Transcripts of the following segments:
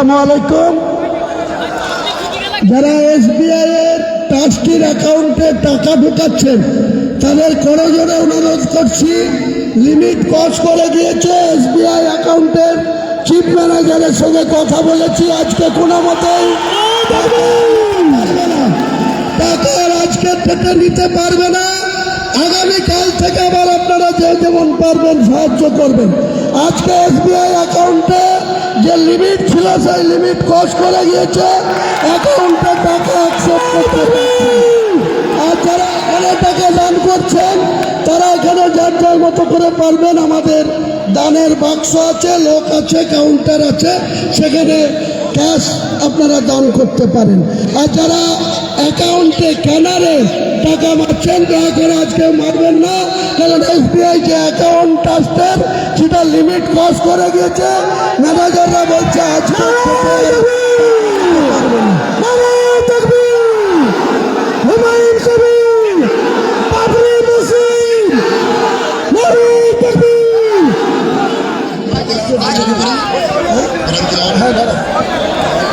আসসালামু আলাইকুম। যারা এসবিআই এর ট্রাস্টির অ্যাকাউন্টে টাকা ঢুকাচ্ছেন তাদের করজোড়ে অনুরোধ করছি, লিমিট ক্রস করে গিয়েছে। এসবিআই অ্যাকাউন্টের চিফ ম্যানেজারের সঙ্গে কথা বলেছি, আজকে কোনো মতেই পারবে না, টাকা আজকে পেটে নিতে পারবে না। আগামীকাল থেকে আবার আপনারা যে যেমন পারবেন সাহায্য করবেন। আজকে এসবিআই অ্যাকাউন্টে যে লিমিট ছিল সেই লিমিট ক্রস করে গিয়েছে, অ্যাকাউন্টে টাকা অ্যাকসেপ্ট করতে পারছেন। আর যারা এখানে টাকা দান করছেন তারা এখানে যার যার মতো করে পারবেন। আমাদের দানের বাক্স আছে, লোক আছে, কাউন্টার আছে, সেখানে ক্যাশ আপনারা দান করতে পারেন। আর যারা অ্যাকাউন্টে ক্যানারে টাকা মারছেন দয়া করে আজকে মারবেন না, কারণ এসবিআই যে অ্যাকাউন্ট ট্রাস্টের সেটা লিমিট ক্রস করে গিয়েছে। ম্যানেজাররা বলছে আজকে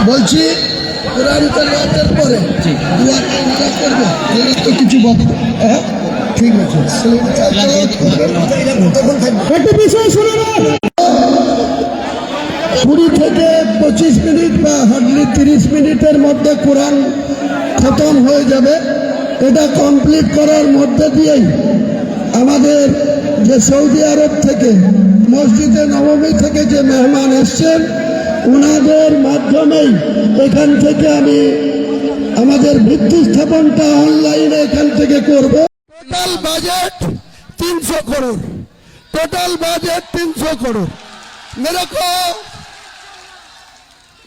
বলছি কোরআন তেলাওয়াতের পরে করবো তো কিছু বক্তব্য। হ্যাঁ ঠিক আছে, একটা বিষয় শুনে না, 20 থেকে 25 মিনিট বা হার্ডলি 30 মিনিটের মধ্যে কোরআন খতম হয়ে যাবে। এটা কমপ্লিট করার মধ্যে দিয়েই আমাদের যে সৌদি আরব থেকে মসজিদে নববী থেকে যে মেহমান এসছেন ওনাদের মাধ্যমেই এখান থেকে আমি আমাদের ভিত্তি স্থাপনটা অনলাইনে এখান থেকে করব। Total budget 300 crore, total budget 300 crore.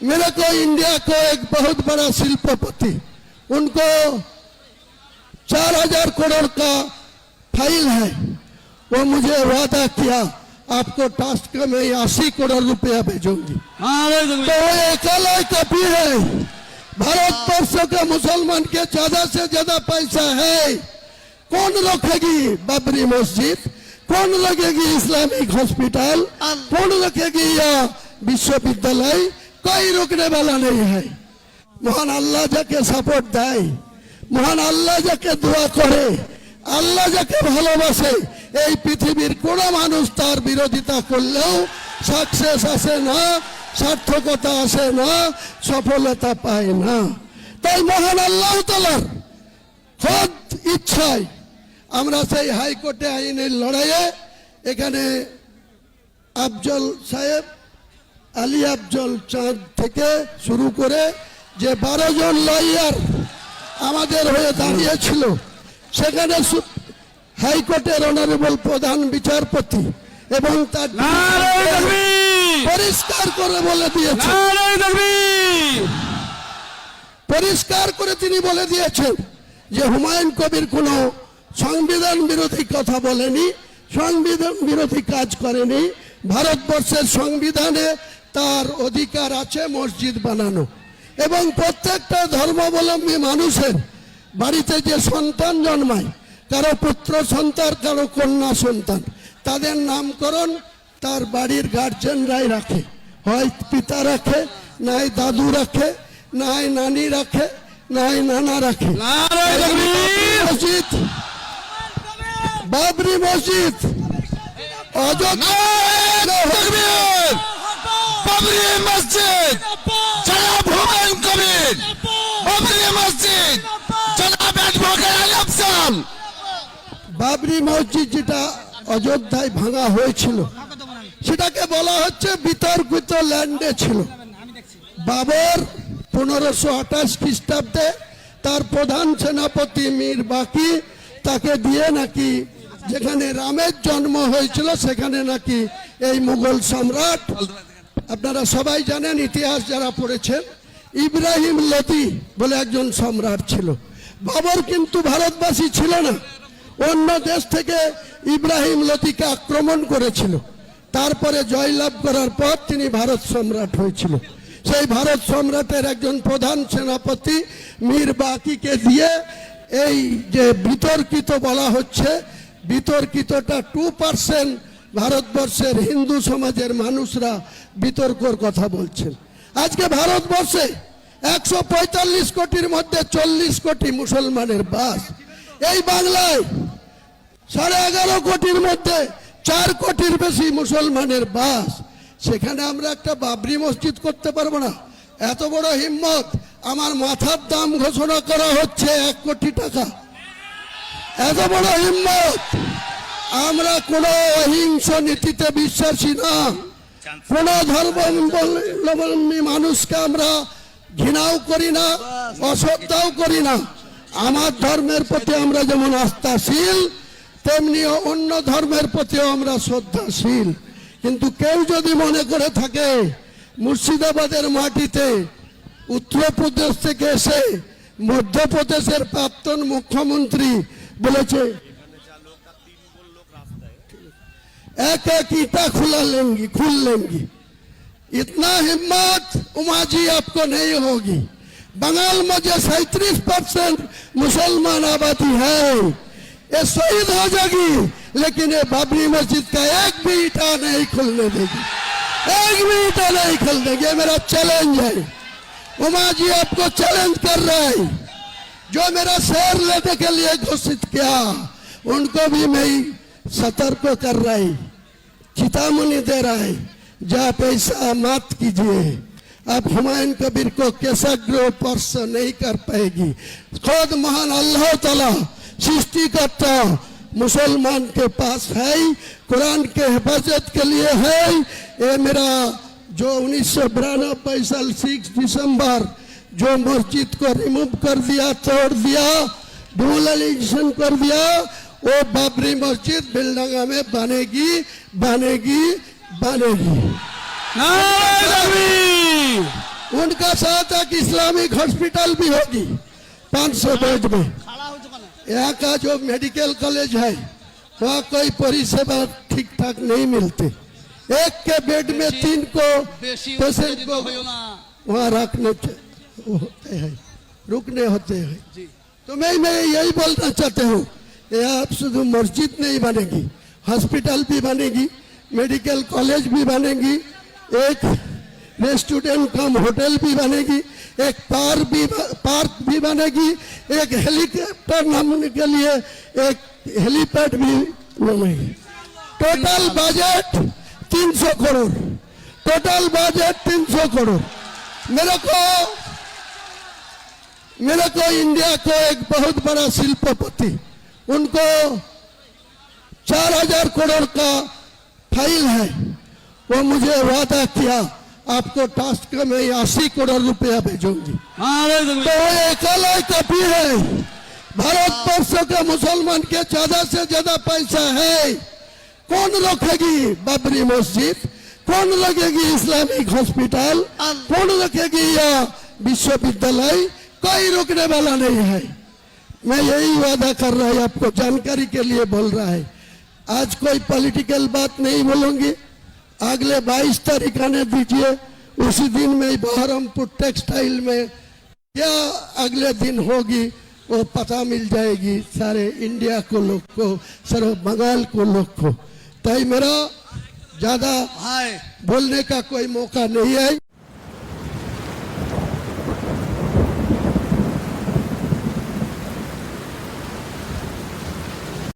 मेरे को इंडिया को एक बहुत बड़ा शिल्पपति, उनको 4000 करोड़ का फाइल है, वो मुझे वादा किया आपको टास्क में 80 करोड़ रुपया भेजूंगी। तो अकेला कॉपी है। भारतवर्ष के मुसलमान के ज्यादा से ज्यादा पैसा है। कौन रखेगी बाबरी मस्जिद, कौन रखेगी इस्लामिक हॉस्पिटल, कौन रखेगी या विश्वविद्यालय, कोई रोकने वाला नहीं है। महान अल्लाह जाके सपोर्ट देय, महान अल्लाह जाके दुआ करे, আল্লাহ যাকে ভালোবাসে এই পৃথিবীর কোন মানুষ তার বিরোধিতা করলেও সাকসেস আসে না, সার্থকতা আসে না, সফলতা পায় না। তাই মহান আল্লাহ তাআলার খোদ ইচ্ছায় আমরা সেই হাইকোর্টে আইনের লড়াইয়ে এখানে আফজল সাহেব, আলী আফজল চাঁদ থেকে শুরু করে যে 12 জন লয়ার আমাদের হয়ে দাঁড়িয়েছিল, সেখানে হাইকোর্টের অনারেবল প্রধান বিচারপতি এবং তার পরিষ্কার করে বলে দিয়েছেন, পরিষ্কার করে তিনি বলে দিয়েছেন যে হুমায়ুন কবির কোনো সংবিধান বিরোধী কথা বলেনি, সংবিধান বিরোধী কাজ করেনি। ভারতবর্ষের সংবিধানে তার অধিকার আছে মসজিদ বানানো, এবং প্রত্যেকটা ধর্মাবলম্বী মানুষের বাড়িতে যে সন্তান জন্মায়, কারো পুত্র সন্তান, কারো কন্যা সন্তান, তাদের নামকরণ তার বাড়ির গার্জেনরাই রাখে। হয় পিতা রাখে, নাই দাদু রাখে, নাই নানি রাখে, নাই নানা রাখে। মসজিদ, বাবরি মসজিদ, অযোধ্যা বাবরি মসজিদ, জনাব হুমায়ুন কবির, বাবরি মসজিদ, বাবরি মসজিদ যেটা অযোধ্যায় ভাঙা হয়েছিল সেটাকে বলা হচ্ছে বিতর্কিত ল্যান্ডে ছিল। বাবর 1528 খ্রিস্টাব্দে তার প্রধান সেনাপতি মীর বাকি তাকে দিয়ে নাকি যেখানে রামের জন্ম হয়েছিল সেখানে নাকি এই মুঘল সম্রাট, আপনারা সবাই জানেন ইতিহাস যারা পড়েছেন, ইব্রাহিম লোদি বলে একজন সম্রাট ছিল। বাবর কিন্তু ভারতবাসী ছিল না, অন্য দেশ থেকে ইব্রাহিম লোদিকে আক্রমণ করেছিল। তারপরে জয়লাভ করার পর তিনি ভারত সম্রাট হয়েছিল। সেই ভারত সম্রাটের একজন প্রধান সেনাপতি মীর বাকিকে দিয়ে এই যে বিতর্কিত বলা হচ্ছে, বিতর্কিতটা 2% ভারতবর্ষের হিন্দু সমাজের মানুষরা বিতর্কর কথা বলছেন। আজকে ভারতবর্ষে 145 কোটির মধ্যে 40 কোটি মুসলমানের বাস। এই বাংলায় 11.5 কোটির মধ্যে 4 কোটির বেশি মুসলমানের বাস। সেখানে আমরা একটা বাবরি মসজিদ করতে পারবো না? এত বড় হিম্মত! আমার মাথার দাম ঘোষণা করা হচ্ছে 1 কোটি টাকা। এত বড় হিম্মত! আমরা কোনো অহিংস নীতিতে বিশ্বাসী না, কোন ধর্মাবলম্বী মানুষকে আমরা ঘৃণাও করি না, অশ্রদ্ধাও করি না। আমার ধর্মের প্রতি আমরা যেমন আস্থাশীল, তেমনি অন্য ধর্মের প্রতিও আমরা শ্রদ্ধাশীল। কিন্তু কেউ যদি মনে করে থাকে মুর্শিদাবাদের মাটিতে উত্তরপ্রদেশ থেকে এসে মধ্যপ্রদেশের প্রাক্তন মুখ্যমন্ত্রী বলেছে एक एक ईटा खुल लेंगी, इतना हिम्मत उमा जी आपको नहीं होगी। बंगाल में जो 37% मुसलमान आबादी है, ये शहीद हो जाएगी, लेकिन ये बाबरी मस्जिद का एक भी ईटा नहीं खुलने देगी, एक भी ईटा नहीं खुल देगी। ये मेरा चैलेंज है। उमा जी आपको चैलेंज कर रहा है। जो मेरा शेर लेने के लिए घोषित किया, उनको भी मैं सतर्क कर रहा है, चेतावनी दे रहा है, जब ऐसा मत कीजिए। अब हुमायूं कबीर को केसग्र स्पर्श नहीं कर पाएगी। खुद महान अल्लाह ताला सृष्टिकर्ता मुसलमान के पास है, कुरान के हिफाजत के लिए है। ये मेरा जो 1992 साल 6 दिसंबर जो मस्जिद को रिमूव कर दिया, तोड़ दिया, डिमोलिशन कर दिया, वो बाबरी मस्जिद बिलडंगा में बनेगी बनेगी बनेगी। उनका साथ एक इस्लामिक हॉस्पिटल भी होगी 500 बेड में। यहाँ का जो मेडिकल कॉलेज है वहाँ कोई परिसेवा ठीक ठाक नहीं मिलते। एक के बेड में 3 को पेशेंट को वहाँ रुकने होते हैं। तो मैं यही बोलना चाहता हूँ, आप शुद्ध मस्जिद नहीं बनेगी, हॉस्पिटल भी बनेगी, मेडिकल कॉलेज भी बनेगी, एक रेस्टोरेंट कम होटल भी बनेगी, एक पार्क भी बनेगी, एक हेलीकॉप्टर नामने के लिए एक हेलीपैड भी बनेगी। Total budget 300 crore, total budget 300 crore. मेरे को इंडिया को एक बहुत बड़ा शिल्पपति, उनको 4000 करोड़ का फाइल है, वो मुझे वादा किया आपको टास्क में 80 करोड़ रुपया भेजूंगी। तो वो एकल कॉपी है। भारतवर्ष के मुसलमान के ज्यादा से ज्यादा पैसा है। कौन रोकेगी बाबरी मस्जिद, कौन लगेगी इस्लामिक हॉस्पिटल, कौन रखेगी या विश्वविद्यालय, कोई रोकने वाला नहीं है। मैं यही वादा कर रहा है, आपको जानकारी के लिए बोल रहा है। आज कोई पॉलिटिकल बात नहीं बोलूंगी। अगले 22 तारीख आने दीजिए, उसी दिन में बहरमपुर टेक्सटाइल में क्या अगले दिन होगी वो पता मिल जाएगी सारे इंडिया को लोग को, सारे बंगाल को लोग को। तो मेरा ज्यादा बोलने का कोई मौका नहीं है।